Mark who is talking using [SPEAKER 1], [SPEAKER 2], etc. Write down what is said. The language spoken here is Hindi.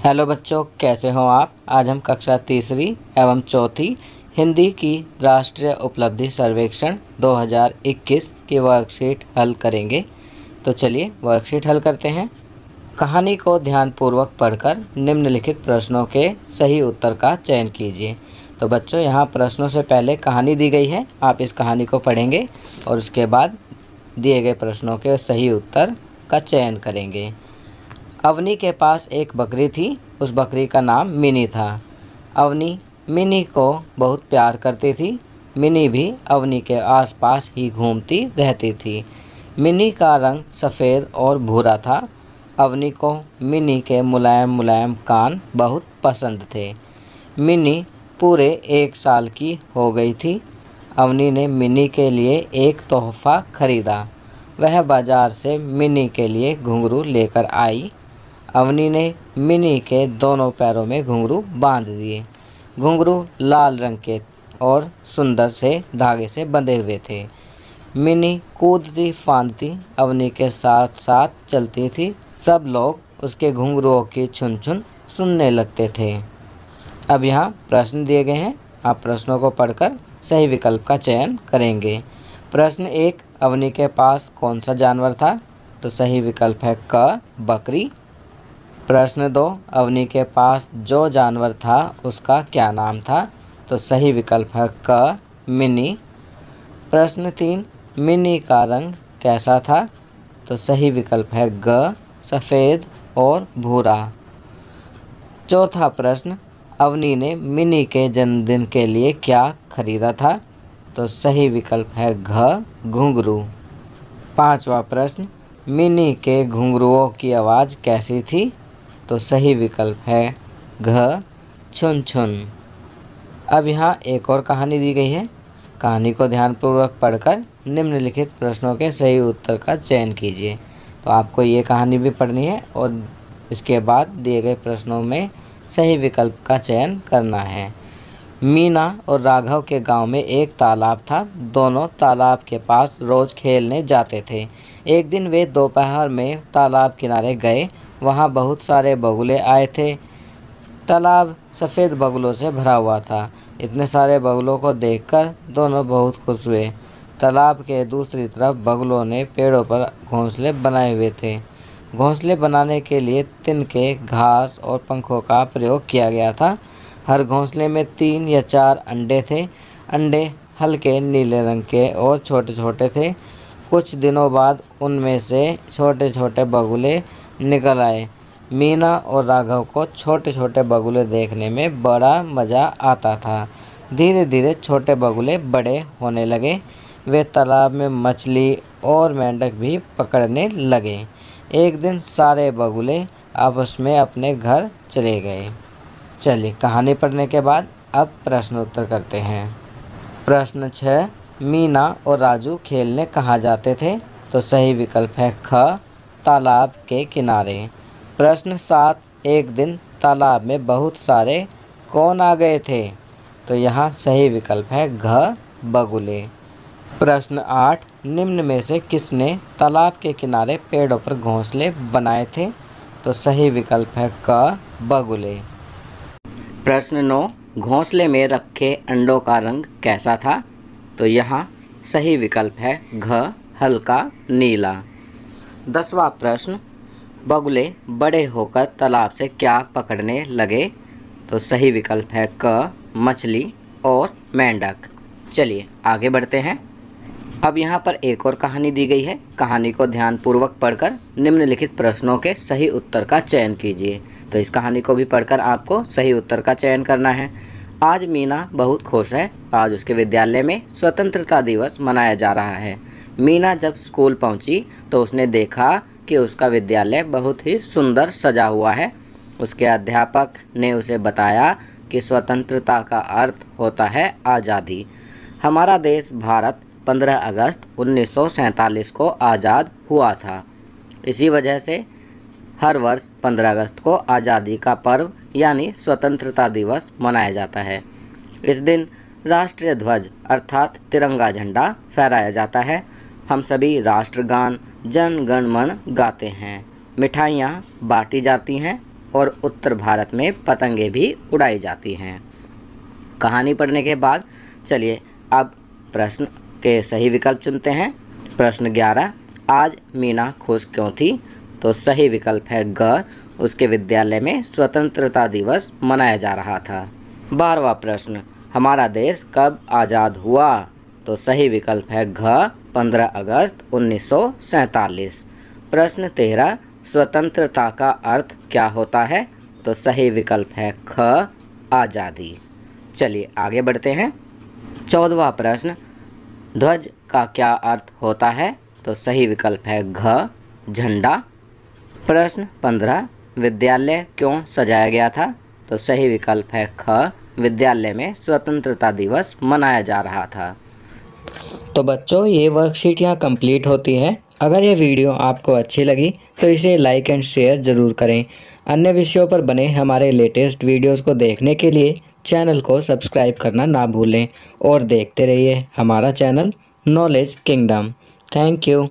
[SPEAKER 1] हेलो बच्चों, कैसे हो आप। आज हम कक्षा तीसरी एवं चौथी हिंदी की राष्ट्रीय उपलब्धि सर्वेक्षण 2021 की वर्कशीट हल करेंगे। तो चलिए वर्कशीट हल करते हैं। कहानी को ध्यानपूर्वक पढ़कर निम्नलिखित प्रश्नों के सही उत्तर का चयन कीजिए। तो बच्चों, यहाँ प्रश्नों से पहले कहानी दी गई है। आप इस कहानी को पढ़ेंगे और उसके बाद दिए गए प्रश्नों के सही उत्तर का चयन करेंगे। अवनी के पास एक बकरी थी। उस बकरी का नाम मिनी था। अवनी मिनी को बहुत प्यार करती थी। मिनी भी अवनी के आसपास ही घूमती रहती थी। मिनी का रंग सफ़ेद और भूरा था। अवनी को मिनी के मुलायम मुलायम कान बहुत पसंद थे। मिनी पूरे 1 साल की हो गई थी। अवनी ने मिनी के लिए एक तोहफ़ा खरीदा। वह बाज़ार से मिनी के लिए घुंघरू लेकर आई। अवनी ने मिनी के दोनों पैरों में घुंघरू बांध दिए। घुंघरू लाल रंग के और सुंदर से धागे से बंधे हुए थे। मिनी कूदती फांदती अवनी के साथ साथ चलती थी। सब लोग उसके घुंघरुओं की छुन छुन सुनने लगते थे। अब यहाँ प्रश्न दिए गए हैं। आप प्रश्नों को पढ़कर सही विकल्प का चयन करेंगे। प्रश्न 1, अवनी के पास कौन सा जानवर था। तो सही विकल्प है क, बकरी। प्रश्न 2, अवनी के पास जो जानवर था उसका क्या नाम था। तो सही विकल्प है क, मिनी। प्रश्न 3, मिनी का रंग कैसा था। तो सही विकल्प है ग, सफ़ेद और भूरा। चौथा प्रश्न, अवनी ने मिनी के जन्मदिन के लिए क्या खरीदा था। तो सही विकल्प है घ, घुंघरू। पांचवा प्रश्न, मिनी के घुंघरुओं की आवाज़ कैसी थी। तो सही विकल्प है घ, छुन छुन। अब यहाँ एक और कहानी दी गई है। कहानी को ध्यानपूर्वक पढ़कर निम्नलिखित प्रश्नों के सही उत्तर का चयन कीजिए। तो आपको ये कहानी भी पढ़नी है और इसके बाद दिए गए प्रश्नों में सही विकल्प का चयन करना है। मीना और राघव के गांव में एक तालाब था। दोनों तालाब के पास रोज़ खेलने जाते थे। एक दिन वे दोपहर में तालाब किनारे गए। वहाँ बहुत सारे बगुले आए थे। तालाब सफ़ेद बगुलों से भरा हुआ था। इतने सारे बगुलों को देखकर दोनों बहुत खुश हुए। तालाब के दूसरी तरफ बगुलों ने पेड़ों पर घोंसले बनाए हुए थे। घोंसले बनाने के लिए तिनके, घास और पंखों का प्रयोग किया गया था। हर घोंसले में 3 या 4 अंडे थे। अंडे हल्के नीले रंग के और छोटे छोटे थे। कुछ दिनों बाद उनमें से छोटे छोटे बगुले निकल आए। मीना और राघव को छोटे छोटे बगुले देखने में बड़ा मज़ा आता था। धीरे धीरे छोटे बगुले बड़े होने लगे। वे तालाब में मछली और मेंढक भी पकड़ने लगे। एक दिन सारे बगुले आपस में अपने घर चले गए। चलिए कहानी पढ़ने के बाद अब प्रश्न उत्तर करते हैं। प्रश्न 6, मीना और राजू खेलने कहाँ जाते थे। तो सही विकल्प है ख, तालाब के किनारे। प्रश्न 7, एक दिन तालाब में बहुत सारे कौन आ गए थे। तो यहाँ सही विकल्प है घ, बगुले। प्रश्न 8, निम्न में से किसने तालाब के किनारे पेड़ों पर घोंसले बनाए थे। तो सही विकल्प है क, बगुले। प्रश्न 9, घोंसले में रखे अंडों का रंग कैसा था। तो यहाँ सही विकल्प है घ, हल्का नीला। 10वां प्रश्न, बगुले बड़े होकर तालाब से क्या पकड़ने लगे। तो सही विकल्प है क, मछली और मेंढक। चलिए आगे बढ़ते हैं। अब यहाँ पर एक और कहानी दी गई है। कहानी को ध्यानपूर्वक पढ़कर निम्नलिखित प्रश्नों के सही उत्तर का चयन कीजिए। तो इस कहानी को भी पढ़कर आपको सही उत्तर का चयन करना है। आज मीना बहुत खुश है। आज उसके विद्यालय में स्वतंत्रता दिवस मनाया जा रहा है। मीना जब स्कूल पहुंची तो उसने देखा कि उसका विद्यालय बहुत ही सुंदर सजा हुआ है। उसके अध्यापक ने उसे बताया कि स्वतंत्रता का अर्थ होता है आज़ादी। हमारा देश भारत 15 अगस्त 1947 को आज़ाद हुआ था। इसी वजह से हर वर्ष 15 अगस्त को आज़ादी का पर्व यानी स्वतंत्रता दिवस मनाया जाता है। इस दिन राष्ट्रीय ध्वज अर्थात तिरंगा झंडा फहराया जाता है। हम सभी राष्ट्रगान जन गण मन गाते हैं। मिठाइयाँ बांटी जाती हैं और उत्तर भारत में पतंगे भी उड़ाई जाती हैं। कहानी पढ़ने के बाद चलिए अब प्रश्न के सही विकल्प चुनते हैं। प्रश्न 11, आज मीना खुश क्यों थी? तो सही विकल्प है ग, उसके विद्यालय में स्वतंत्रता दिवस मनाया जा रहा था। 12वां प्रश्न, हमारा देश कब आज़ाद हुआ? तो सही विकल्प है घ, 15 अगस्त 1947। प्रश्न 13, स्वतंत्रता का अर्थ क्या होता है? तो सही विकल्प है ख, आज़ादी। चलिए आगे बढ़ते हैं। 14वां प्रश्न, ध्वज का क्या अर्थ होता है? तो सही विकल्प है घ, झंडा। प्रश्न 15, विद्यालय क्यों सजाया गया था? तो सही विकल्प है ख, विद्यालय में स्वतंत्रता दिवस मनाया जा रहा था। तो बच्चों ये वर्कशीट यहाँ कंप्लीट होती है। अगर ये वीडियो आपको अच्छी लगी तो इसे लाइक एंड शेयर ज़रूर करें। अन्य विषयों पर बने हमारे लेटेस्ट वीडियोस को देखने के लिए चैनल को सब्सक्राइब करना ना भूलें और देखते रहिए हमारा channel knowledge kingdom. Thank you.